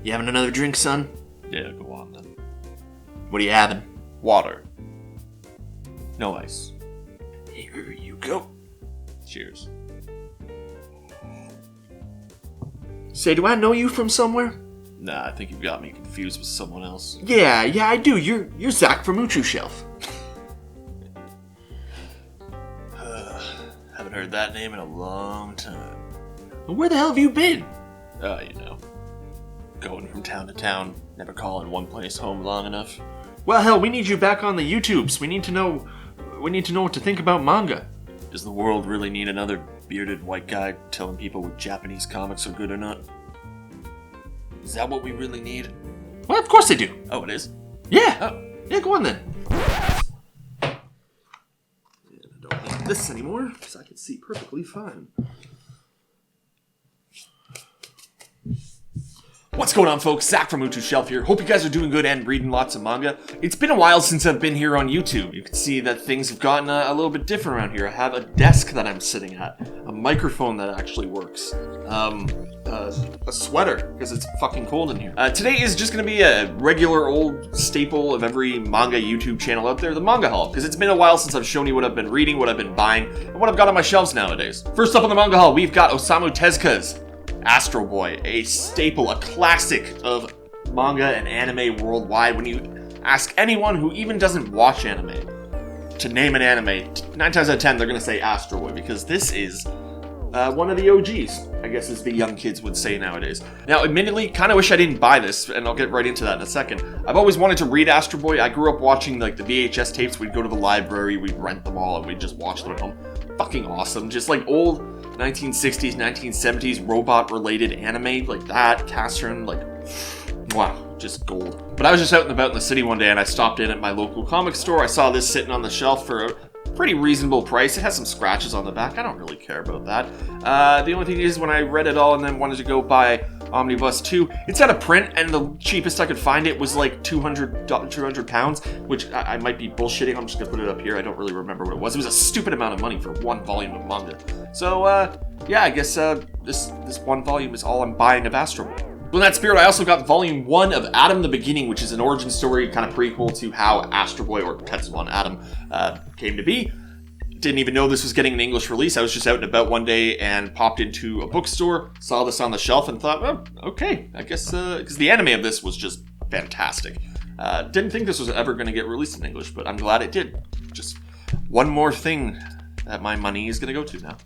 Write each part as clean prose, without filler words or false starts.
You having another drink, son? Yeah, go on then. What are you having? Water. No ice. Here you go. Cheers. Say, do I know you from somewhere? Nah, I think you've got me confused with someone else. Yeah, I do. You're Zach from Uchuu Shelf. Haven't heard that name in a long time. Where the hell have you been? You know. Going from town to town, never calling one place home long enough. Well, hell, we need you back on the YouTubes. We need to know what to think about manga. Does the world really need another bearded white guy telling people what Japanese comics are good or not? Is that what we really need? Well, of course they do. Oh, it is? Yeah. Oh. Yeah, go on then. I don't need this anymore, because I can see perfectly fine. What's going on, folks? Zach from Uchuu Shelf here. Hope you guys are doing good and reading lots of manga. It's been a while since I've been here on YouTube. You can see that things have gotten a little bit different around here. I have a desk that I'm sitting at, a microphone that actually works, a sweater, because it's fucking cold in here. Today is just going to be a regular old staple of every manga YouTube channel out there, the Manga Haul, because it's been a while since I've shown you what I've been reading, what I've been buying, and what I've got on my shelves nowadays. First up on the Manga Haul, we've got Osamu Tezuka's Astro Boy, a staple, a classic of manga and anime worldwide. When you ask anyone who even doesn't watch anime to name an anime, 9 times out of 10 they're going to say Astro Boy, because this is one of the OGs, I guess, as the young kids would say nowadays. Now, admittedly, kind of wish I didn't buy this, and I'll get right into that in a second. I've always wanted to read Astro Boy. I grew up watching like the VHS tapes. We'd go to the library, we'd rent them all, and we'd just watch them at home. Fucking awesome. Just like old 1960s, 1970s robot-related anime like that, Catherine, like, wow, just gold. But I was just out and about in the city one day, and I stopped in at my local comic store. I saw this sitting on the shelf for a pretty reasonable price. It has some scratches on the back. I don't really care about that. The only thing is, when I read it all and then wanted to go buy Omnibus 2, it's out of print, and the cheapest I could find it was like 200 pounds, which I might be bullshitting. I'm just gonna put it up here. I don't really remember what it was. It was a stupid amount of money for one volume of manga. So, yeah, I guess this one volume is all I'm buying of Astro Boy. Well, in that spirit, I also got Volume 1 of Adam the Beginning, which is an origin story, kind of prequel to how Astro Boy, or Tetsuwan Adam, came to be. Didn't even know this was getting an English release. I was just out and about one day and popped into a bookstore, saw this on the shelf, and thought, well, okay, I guess, because the anime of this was just fantastic. Didn't think this was ever going to get released in English, but I'm glad it did. Just one more thing that my money is going to go to now.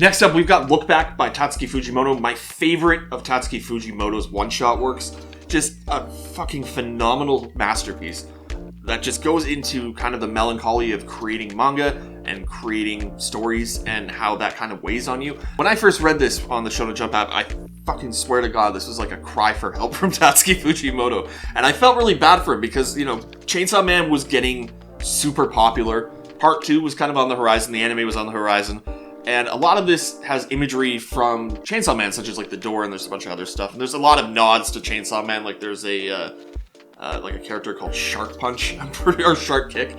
Next up, we've got Look Back by Tatsuki Fujimoto, my favorite of Tatsuki Fujimoto's one-shot works. Just a fucking phenomenal masterpiece that just goes into kind of the melancholy of creating manga and creating stories and how that kind of weighs on you. When I first read this on the Shonen Jump app, I fucking swear to God, this was like a cry for help from Tatsuki Fujimoto. And I felt really bad for him because, you know, Chainsaw Man was getting super popular. Part 2 was kind of on the horizon. The anime was on the horizon. And a lot of this has imagery from Chainsaw Man, such as like the door, and there's a bunch of other stuff. And there's a lot of nods to Chainsaw Man. Like there's a character called Shark Punch, or Shark Kick.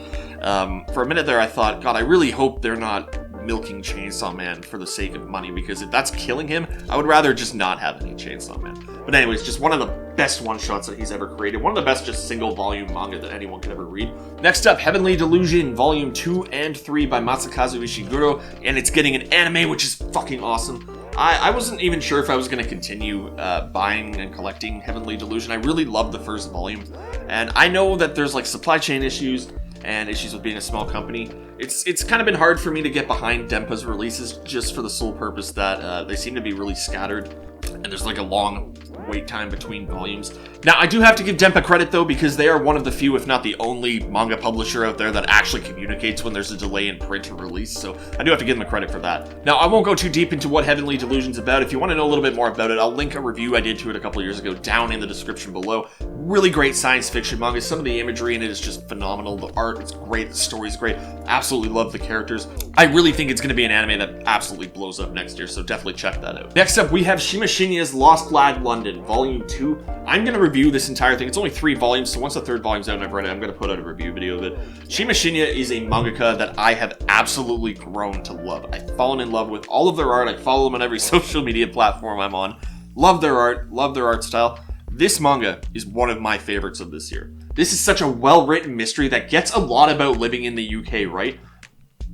For a minute there, I thought, God, I really hope they're not milking Chainsaw Man for the sake of money, because if that's killing him, I would rather just not have any Chainsaw Man. But anyways, just one of the best one-shots that he's ever created. One of the best just single-volume manga that anyone could ever read. Next up, Heavenly Delusion, Volume 2 and 3 by Masakazu Ishiguro, and it's getting an anime, which is fucking awesome. I wasn't even sure if I was going to continue buying and collecting Heavenly Delusion. I really loved the first volume, and I know that there's like supply chain issues and issues with being a small company. It's kind of been hard for me to get behind Denpa's releases, just for the sole purpose that they seem to be really scattered, and there's like a long wait time between volumes. Now, I do have to give Denpa credit, though, because they are one of the few, if not the only, manga publisher out there that actually communicates when there's a delay in print or release, so I do have to give them the credit for that. Now, I won't go too deep into what Heavenly Delusion's about. If you want to know a little bit more about it, I'll link a review I did to it a couple years ago down in the description below. Really great science fiction manga. Some of the imagery in it is just phenomenal. The art is great. The story's great. Absolutely love the characters. I really think it's going to be an anime that absolutely blows up next year, so definitely check that out. Next up, we have Shima Shinya's Lost Flag London, Volume 2. I'm going to review this entire thing. It's only 3 volumes, so once the 3rd volume's out and I've read it, I'm going to put out a review video of it. Shima Shinya is a mangaka that I have absolutely grown to love. I've fallen in love with all of their art. I follow them on every social media platform I'm on. Love their art style. This manga is one of my favorites of this year. This is such a well-written mystery that gets a lot about living in the UK, right?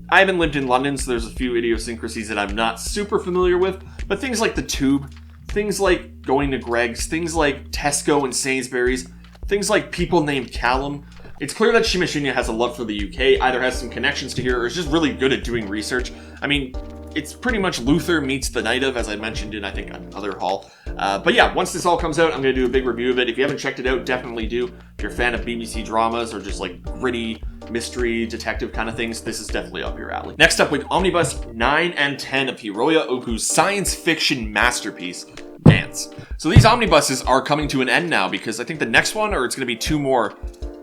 I haven't lived in London, so there's a few idiosyncrasies that I'm not super familiar with, but things like the Tube, things like going to Greg's, things like Tesco and Sainsbury's, things like people named Callum. It's clear that Shimashinya has a love for the UK, either has some connections to here, or is just really good at doing research. I mean, it's pretty much Luther meets the Night of, as I mentioned in, I think, another haul. But yeah, once this all comes out, I'm going to do a big review of it. If you haven't checked it out, definitely do. If you're a fan of BBC dramas or just like gritty, mystery, detective kind of things, this is definitely up your alley. Next up, with Omnibus 9 and 10 of Hiroya Oku's science fiction masterpiece, Dance. So these omnibuses are coming to an end now because I think the next one, or it's going to be 2 more,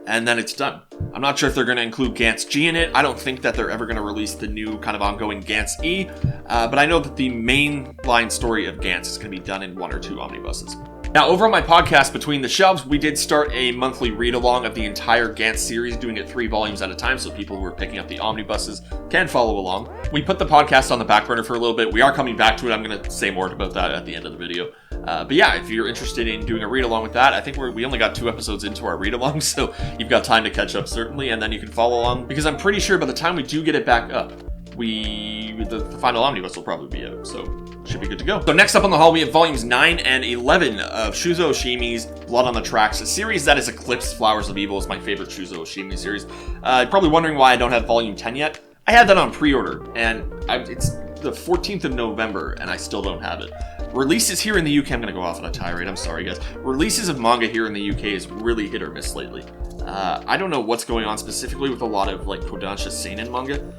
and then it's done. I'm not sure if they're going to include Gantz G in it. I don't think that they're ever going to release the new kind of ongoing Gantz E, but I know that the main line story of Gantz is going to be done in 1 or 2 omnibuses. Now, over on my podcast, Between the Shelves, we did start a monthly read-along of the entire Gantz series, doing it 3 volumes at a time, so people who are picking up the omnibuses can follow along. We put the podcast on the back burner for a little bit. We are coming back to it. I'm going to say more about that at the end of the video. But yeah, if you're interested in doing a read-along with that, I think we only got 2 episodes into our read-along, so you've got time to catch up, certainly, and then you can follow along, because I'm pretty sure by the time we do get it back up, the final omnibus will probably be out, so should be good to go. So next up on the haul, we have volumes 9 and 11 of Shuzo Oshimi's Blood on the Tracks, a series that has eclipsed Flowers of Evil. It's my favorite Shuzo Oshimi series. Probably wondering why I don't have volume 10 yet. I had that on pre-order, and it's the 14th of November, and I still don't have it. Releases here in the UK, I'm going to go off on a tirade, I'm sorry guys. Releases of manga here in the UK is really hit or miss lately. I don't know what's going on specifically with a lot of like Kodansha seinen manga.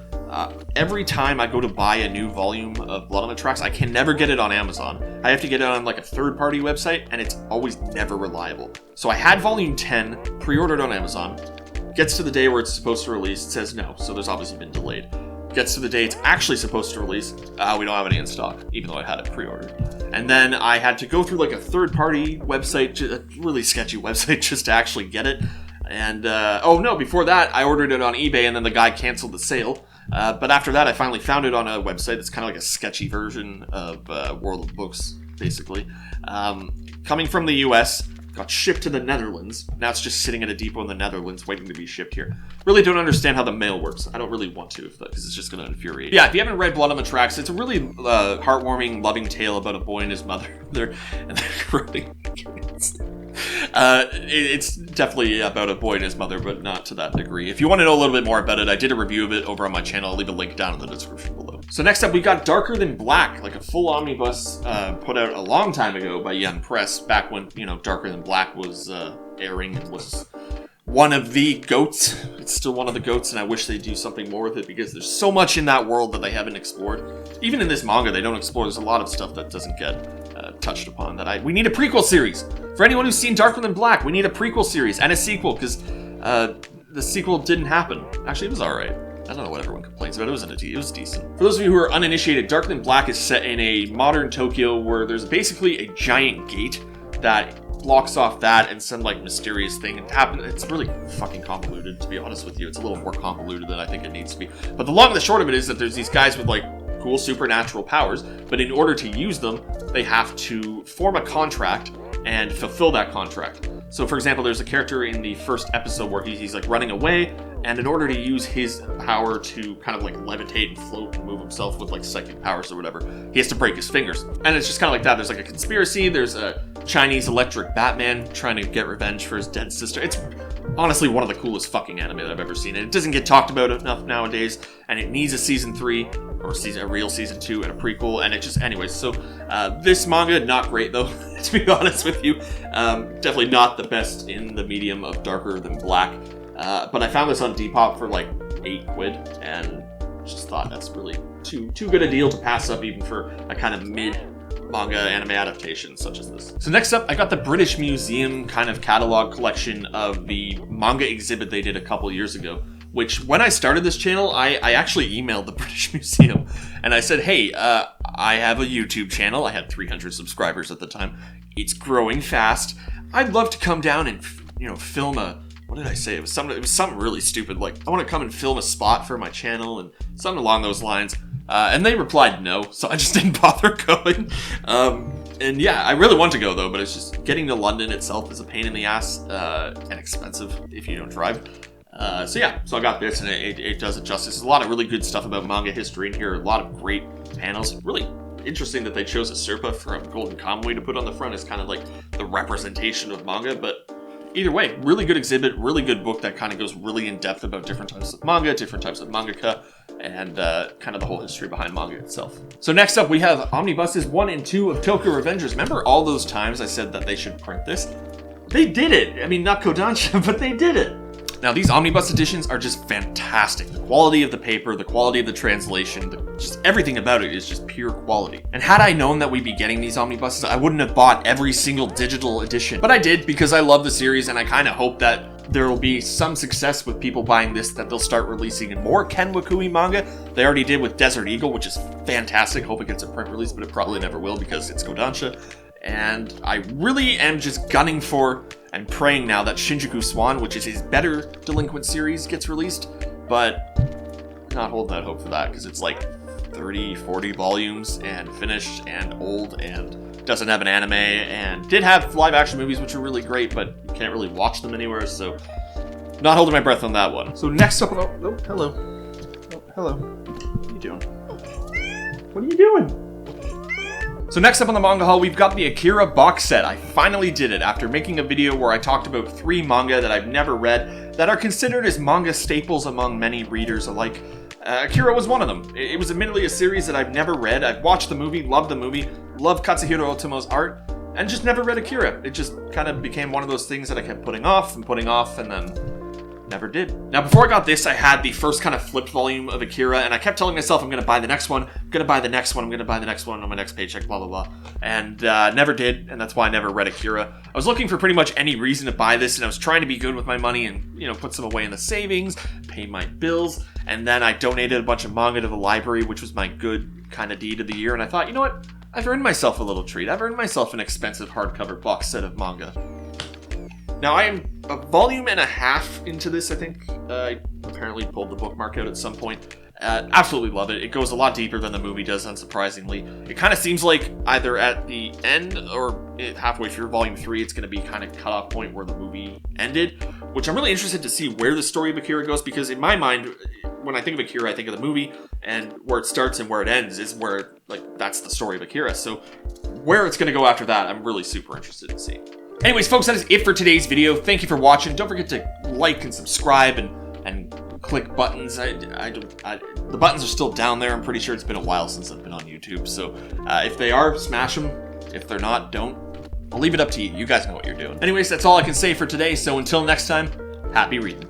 Every time I go to buy a new volume of Blood on the Tracks, I can never get it on Amazon. I have to get it on like a third-party website, and it's always never reliable. So I had volume 10 pre-ordered on Amazon. Gets to the day where it's supposed to release, it says no, so there's obviously been delayed. Gets to the day it's actually supposed to release, we don't have any in stock, even though I had it pre-ordered. And then I had to go through like a third-party website, a really sketchy website, just to actually get it. And, oh no, before that, I ordered it on eBay, and then the guy canceled the sale. But after that, I finally found it on a website that's kind of like a sketchy version of World of Books, basically. Coming from the US, got shipped to the Netherlands. Now it's just sitting at a depot in the Netherlands waiting to be shipped here. Really don't understand how the mail works. I don't really want to, because it's just going to infuriate. Yeah, if you haven't read Blood on the Tracks, it's a really heartwarming, loving tale about a boy and his mother. They're growing kids. It's definitely about a boy and his mother, but not to that degree. If you want to know a little bit more about it, I did a review of it over on my channel. I'll leave a link down in the description below. So next up, we got Darker Than Black, like a full omnibus put out a long time ago by Young Press, back when, you know, Darker Than Black was airing and was one of the GOATs. It's still one of the GOATs, and I wish they'd do something more with it, because there's so much in that world that they haven't explored. Even in this manga, they don't explore. There's a lot of stuff that doesn't get touched upon that we need a prequel series. For anyone who's seen Darker Than Black, we need a prequel series and a sequel, because the sequel didn't happen. Actually, it was alright. I don't know what everyone complains about. It was decent. For those of you who are uninitiated, Darker Than Black is set in a modern Tokyo where there's basically a giant gate that blocks off that and some like mysterious thing and happen. It's really fucking convoluted, to be honest with you. It's a little more convoluted than I think it needs to be. But the long and the short of it is that there's these guys with like cool supernatural powers, but in order to use them, they have to form a contract and fulfill that contract. So for example, there's a character in the first episode where he's like running away, and in order to use his power to kind of like levitate and float and move himself with like psychic powers or whatever, he has to break his fingers. And it's just kind of like that. There's like a conspiracy, there's a Chinese electric Batman trying to get revenge for his dead sister. It's honestly one of the coolest fucking anime that I've ever seen, and it doesn't get talked about enough nowadays, and it needs a season 3 or a real season 2 and a prequel, and it just, anyways. So this manga, not great though, to be honest with you. Definitely not the best in the medium of Darker Than Black, but I found this on Depop for like £8, and just thought that's really too good a deal to pass up, even for a kind of mid manga anime adaptation such as this. So next up, I got the British Museum kind of catalog collection of the manga exhibit they did a couple years ago, which when I started this channel, I actually emailed the British Museum and I said, hey, I have a YouTube channel. I had 300 subscribers at the time. It's growing fast. I'd love to come down and, film what did I say? It was something really stupid. Like, I want to come and film a spot for my channel and something along those lines. And they replied no, so I just didn't bother going. And yeah, I really want to go though, but it's just getting to London itself is a pain in the ass and expensive if you don't drive. So I got this, and it does it justice. There's a lot of really good stuff about manga history in here. A lot of great panels. Really interesting that they chose a Serpa for a golden Kamui to put on the front. It's kind of like the representation of manga, but either way, really good exhibit, really good book that kind of goes really in depth about different types of manga, different types of mangaka, and kind of the whole history behind manga itself. So next up, we have Omnibuses 1 and 2 of Tokyo Revengers. Remember all those times I said that they should print this? They did it! I mean, not Kodansha, but they did it! Now, these omnibus editions are just fantastic. The quality of the paper, the quality of the translation, just everything about it is just pure quality. And had I known that we'd be getting these omnibuses, I wouldn't have bought every single digital edition. But I did because I love the series, and I kind of hope that there will be some success with people buying this, that they'll start releasing more Ken Wakui manga. They already did with Desert Eagle, which is fantastic. Hope it gets a print release, but it probably never will because it's Kodansha. And I really am just gunning for and praying now that Shinjuku Swan, which is his better Delinquent series, gets released, but not holding that hope for that because it's like 30, 40 volumes and finished and old and doesn't have an anime and did have live action movies which are really great, but you can't really watch them anywhere, so not holding my breath on that one. So next up, oh, hello. Oh, hello. What are you doing? What are you doing? So next up on the manga haul, we've got the Akira box set. I finally did it after making a video where I talked about 3 manga that I've never read that are considered as manga staples among many readers alike. Akira was one of them. It was admittedly a series that I've never read. I've watched the movie, loved Katsuhiro Otomo's art, and just never read Akira. It just kind of became one of those things that I kept putting off, and then never did. Now, before I got this, I had the first kind of flipped volume of Akira, and I kept telling myself I'm going to buy the next one, I'm going to buy the next one, I'm going to buy the next one on my next paycheck, blah, blah, blah. And never did, and that's why I never read Akira. I was looking for pretty much any reason to buy this, and I was trying to be good with my money and, put some away in the savings, pay my bills, and then I donated a bunch of manga to the library, which was my good kind of deed of the year, and I thought, you know what? I've earned myself a little treat. I've earned myself an expensive hardcover box set of manga. Now, I am a volume and a half into this, I think. I apparently pulled the bookmark out at some point. Absolutely love it. It goes a lot deeper than the movie does, unsurprisingly. It kind of seems like either at the end or halfway through volume 3, it's going to be kind of cut off point where the movie ended, which I'm really interested to see where the story of Akira goes, because in my mind, when I think of Akira, I think of the movie, and where it starts and where it ends is where, that's the story of Akira. So where it's going to go after that, I'm really super interested to see. Anyways, folks, that is it for today's video. Thank you for watching. Don't forget to like and subscribe and click buttons. The buttons are still down there. I'm pretty sure it's been a while since I've been on YouTube. So if they are, smash them. If they're not, don't. I'll leave it up to you. You guys know what you're doing. Anyways, that's all I can say for today. So until next time, happy reading.